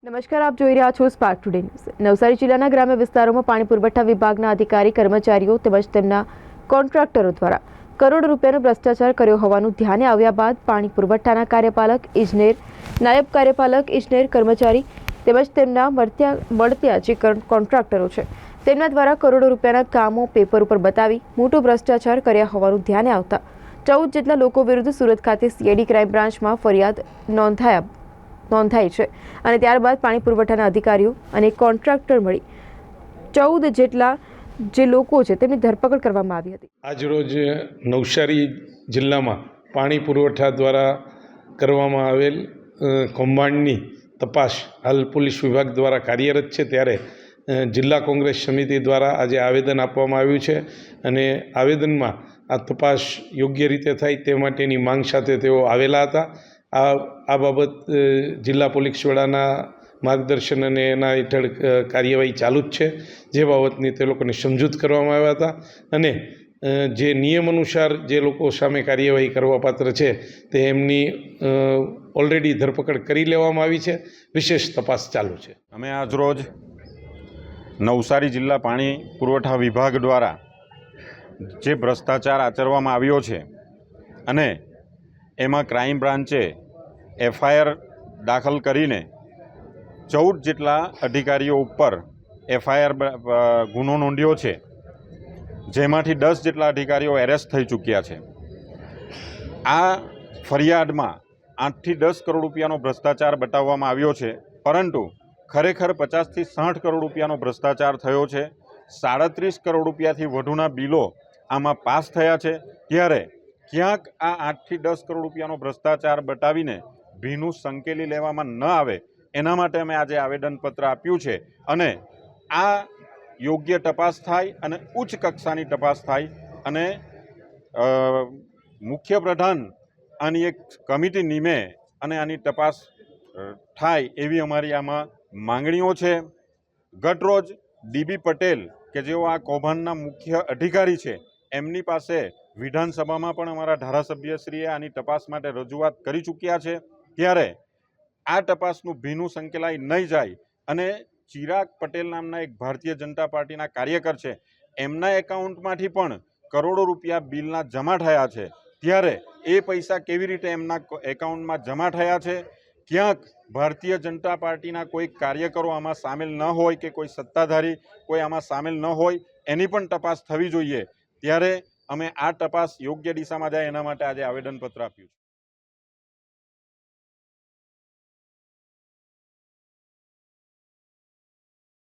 નમસ્કાર, આપ જોઈ રહ્યા છો સ્પાર્ક ટુડે ન્યૂઝ। નવસારી જિલ્લાના ગ્રામ્ય વિસ્તારોમાં પાણી પુરવઠા વિભાગના અધિકારી કર્મચારીઓ તેમજ તેમના કોન્ટ્રાક્ટરો દ્વારા કરોડો રૂપિયાનો ભ્રષ્ટાચાર કર્યો હોવાનું ધ્યાને આવ્યા બાદ પાણી પુરવઠાના કાર્યપાલક ઇજનેર, નાયબ કાર્યપાલક ઇજનેર, કર્મચારી તેમજ તેમના મળતિયા જે કોન્ટ્રાક્ટરો છે તેમના દ્વારા કરોડો રૂપિયાના કામો પેપર ઉપર બતાવી મોટો ભ્રષ્ટાચાર કર્યા હોવાનું ધ્યાને આવતા 14 જેટલા લોકો વિરુદ્ધ સુરત ખાતે સીઆઈડી ક્રાઇમ બ્રાન્ચમાં ફરિયાદ નોંધાઈ છે અને ત્યારબાદ પાણી પુરવઠાના અધિકારીઓ અને કોન્ટ્રાક્ટર મળી 14 જેટલા જે લોકો છે તેમની ધરપકડ કરવામાં આવી હતી। આજરોજ નવસારી જિલ્લામાં પાણી પુરવઠા દ્વારા કરવામાં આવેલ કૌભાંડની તપાસ હાલ પોલીસ વિભાગ દ્વારા કાર્યરત છે, ત્યારે જિલ્લા કોંગ્રેસ સમિતિ દ્વારા આજે આવેદન આપવામાં આવ્યું છે અને આવેદનમાં આ તપાસ યોગ્ય રીતે થાય તે માટેની માંગ સાથે તેઓ આવેલા હતા। આ બાબત જિલ્લા પોલીસ વડાના માર્ગદર્શન અને એના હેઠળ કાર્યવાહી ચાલુ જ છે, જે બાબતની તે લોકોને સમજૂત કરવામાં આવ્યા હતા અને જે નિયમ અનુસાર જે લોકો સામે કાર્યવાહી કરવા પાત્ર છે તે એમની ઓલરેડી ધરપકડ કરી લેવામાં આવી છે। વિશેષ તપાસ ચાલુ છે। અમે આજરોજ નવસારી જિલ્લા પાણી પુરવઠા વિભાગ દ્વારા જે ભ્રષ્ટાચાર આચરવામાં આવ્યો છે અને એમાં ક્રાઇમ બ્રાન્ચે એફઆઈઆર દાખલ કરીને 14 જેટલા અધિકારીઓ ઉપર એફઆઈઆર ગુનો નોંધ્યો છે, જેમાંથી 10 જેટલા અધિકારીઓ એરેસ્ટ થઈ ચૂક્યા છે। આ ફરિયાદમાં 8 થી 10 કરોડ રૂપિયાનો ભ્રષ્ટાચાર બતાવવામાં આવ્યો છે, પરંતુ ખરેખર 50 થી 60 કરોડ રૂપિયાનો ભ્રષ્ટાચાર થયો છે। 37 કરોડ રૂપિયાથી વધુના બિલો આમાં પાસ થયા છે, ત્યારે ક્યાંક આ 8 થી 10 કરોડ રૂપિયાનો ભ્રષ્ટાચાર બતાવીને ભીનું સંકેલી લેવામાં ન આવે એના માટે અમે આજે આવેદનપત્ર આપ્યું છે અને આ યોગ્ય તપાસ થાય અને ઉચ્ચ કક્ષાની તપાસ થાય અને મુખ્ય પ્રધાન આની એક કમિટી નીમે અને આની તપાસ થાય એવી અમારી આમાં માંગણીઓ છે। ગતરોજ ડીબી પટેલ કે જેઓ આ કૌભાંડના મુખ્ય અધિકારી છે, એમની પાસે વિધાનસભામાં પણ અમારા ધારાસભ્યશ્રીએ આની તપાસ માટે રજૂઆત કરી ચૂક્યા છે, ત્યારે આ તપાસનું ભીનું સંકેલાઈ નહીં જાય અને ચિરાગ પટેલ નામના એક ભારતીય જનતા પાર્ટીના કાર્યકર છે, એમના એકાઉન્ટમાંથી પણ કરોડો રૂપિયા બિલના જમા થયા છે, ત્યારે એ પૈસા કેવી રીતે એમના એકાઉન્ટમાં જમા થયા છે? ક્યાંક ભારતીય જનતા પાર્ટીના કોઈ કાર્યકરો આમાં સામેલ ન હોય કે કોઈ સત્તાધારી કોઈ આમાં સામેલ ન હોય, એની પણ તપાસ થવી જોઈએ। ત્યારે અમે આ તપાસ યોગ્ય દિશામાં જાય એના માટે આજે આવેદનપત્ર આપ્યું છે।